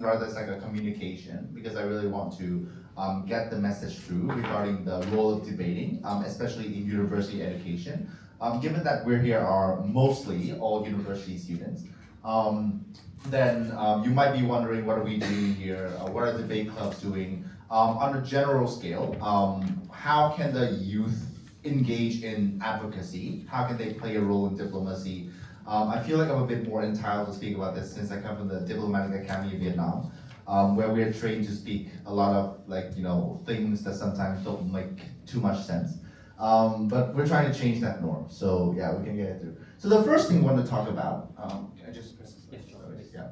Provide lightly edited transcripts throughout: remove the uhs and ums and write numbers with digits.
rather as like a communication because I really want to get the message through regarding the role of debating, especially in university education. Given that we're here are mostly all university students, um, then you might be wondering what are we doing here? What are debate clubs doing? On a general scale, how can the youth engage in advocacy? How can they play a role in diplomacy? I feel like I'm a bit more entitled to speak about this since I come from the Diplomatic Academy of Vietnam, where we're trained to speak a lot of things that sometimes don't make too much sense. But we're trying to change that norm, so yeah, we can get it through. So the first thing we want to talk about, can I just press this? Yes, sure. Yeah.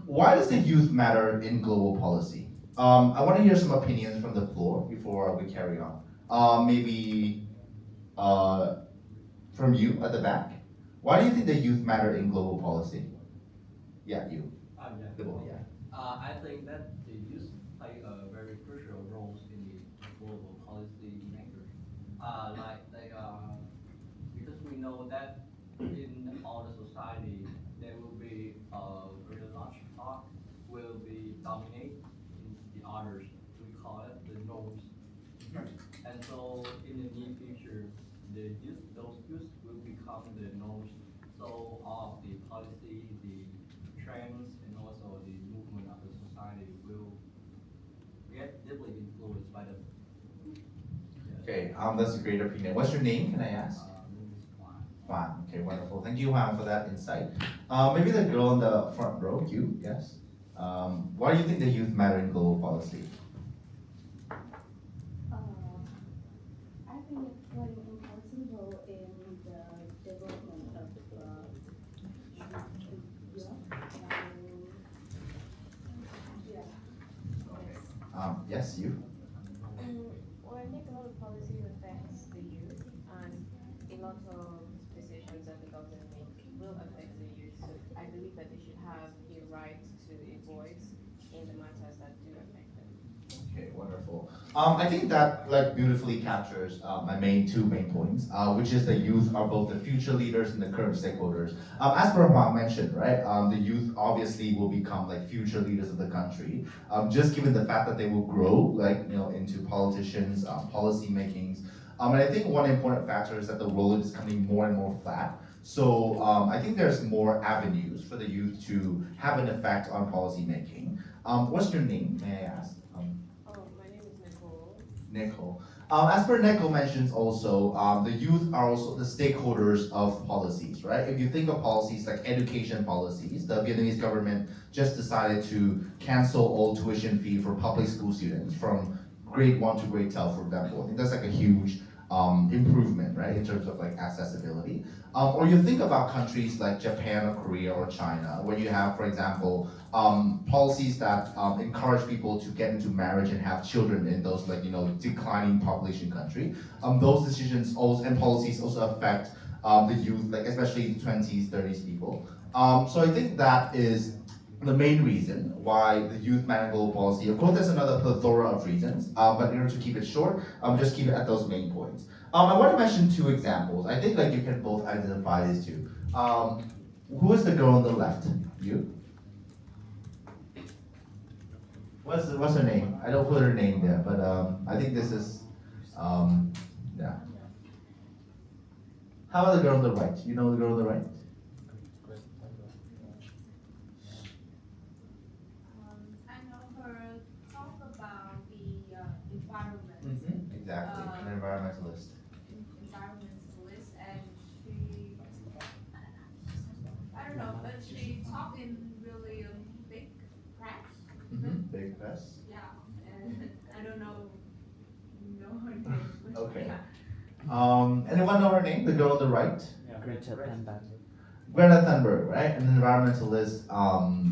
Why does the youth matter in global policy? I want to hear some opinions from the floor before we carry on. Maybe uh, from you at the back. Why do you think the youth matter in global policy? Yeah, you. Yeah. The boy, yeah. I think that the youth play a very crucial role in the global policy maker. Because we know that in all the society there will be a very large part will be dominate in the others. We call it the norms. And so in the near future, those youth will become the norms. So all of the policy, the trends, and also the movement of the society will get deeply influenced by them. Okay, that's a great opinion. What's your name, can I ask? Name is Juan. Juan. Okay, wonderful. Thank you, Juan, for that insight. Maybe the girl in the front row, you, yes? Why do you think the youth matter in global policy? I think it's playing an important role in the development of Europe. Yeah. Yes, you. Well, I think a lot of policies affects the youth, and a lot of decisions that the government make will affect the youth. So I believe that they should have a right to a voice in the matters that do affect them. Okay, wonderful. I think that beautifully captures my two main points, which is the youth are both the future leaders and the current stakeholders. As per Juan mentioned, right, the youth obviously will become future leaders of the country, just given the fact that they will grow into politicians, policy makings. And I think one important factor is that the role is becoming more and more flat. So I think there's more avenues for the youth to have an effect on policy making. What's your name, may I ask? Oh, my name is Nicole. Nicole. As per Nicole mentions also, the youth are also the stakeholders of policies, right? If you think of policies like education policies, the Vietnamese government just decided to cancel all tuition fee for public school students from grade 1 to grade 12, for example. I think that's a huge improvement, right, in terms of accessibility. Or you think about countries like Japan or Korea or China, where you have, for example, policies that encourage people to get into marriage and have children in those declining population country. Those decisions also and policies also affect the youth, especially 20s, 30s people. So I think that is the main reason why the youth management policy. Of course, there's another plethora of reasons, but in order to keep it short, just keep it at those main points. I want to mention two examples. I think you can both identify these two. Who is the girl on the left? You? What's her name? I don't put her name there, but I think this is yeah. How about the girl on the right? You know the girl on the right? I know her talk about the environment, Exactly, an environmentalist. environmentalist, and she, I don't know, but she talked in really big press. Big press. Yeah, and I don't know her name. but Okay. yeah. Anyone know her name? The girl on the right? Greta Thunberg. Greta Thunberg, right? An environmentalist,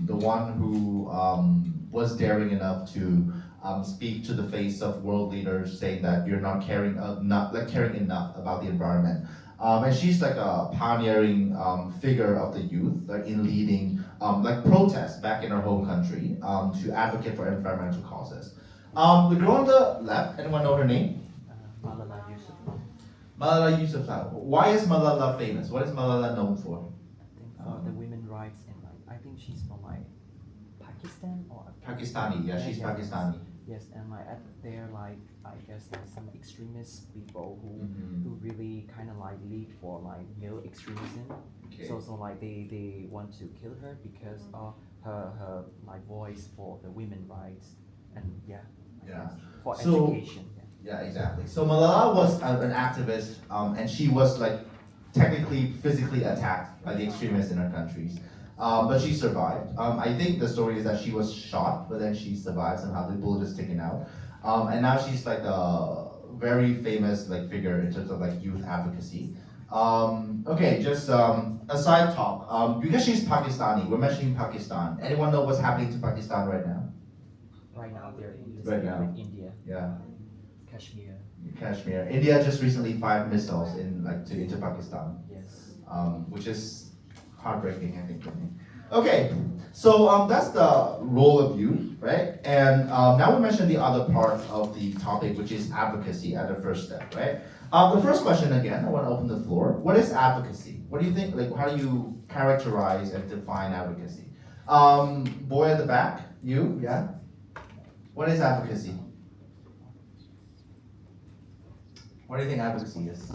the one who was daring enough to speak to the face of world leaders, saying that you're not caring enough about the environment. And she's a pioneering figure of the youth, in leading protests back in her home country to advocate for environmental causes. The girl on the left, anyone know her name? Malala Yousafzai. Malala Yousafzai. Why is Malala famous? What is Malala known for? I think for the women rights and I think she's from Pakistan or Pakistani, yeah, she's Yeah. Pakistani. yes, and like at there like I guess like some extremist people Mhm. who really kind of like lead for like male extremism. Okay. So like they want to kill her because of her like voice for the women rights and yeah, I Yeah. guess, for So- education. Yeah. Yeah, exactly. So Malala was an activist, and she was like technically physically attacked by the extremists in her countries. But she survived. I think the story is that she was shot, but then she survived somehow. The bullet is taken out, and now she's like a very famous like figure in terms of like youth advocacy. Okay, just a side talk. Because she's Pakistani, we're mentioning Pakistan. Anyone know what's happening to Pakistan right now? Right now they're in this Right now. with India, Yeah. Kashmir. Kashmir. India just recently fired missiles into Pakistan, Yes. which is heartbreaking, I think, for me. Okay, so that's the role of youth, right? And now we mentioned the other part of the topic, which is advocacy at the first step, right? The first question again, I want to open the floor. What is advocacy? What do you think? Like, how do you characterize and define advocacy? Boy at the back, you, yeah. What is advocacy? What do you think advocacy is?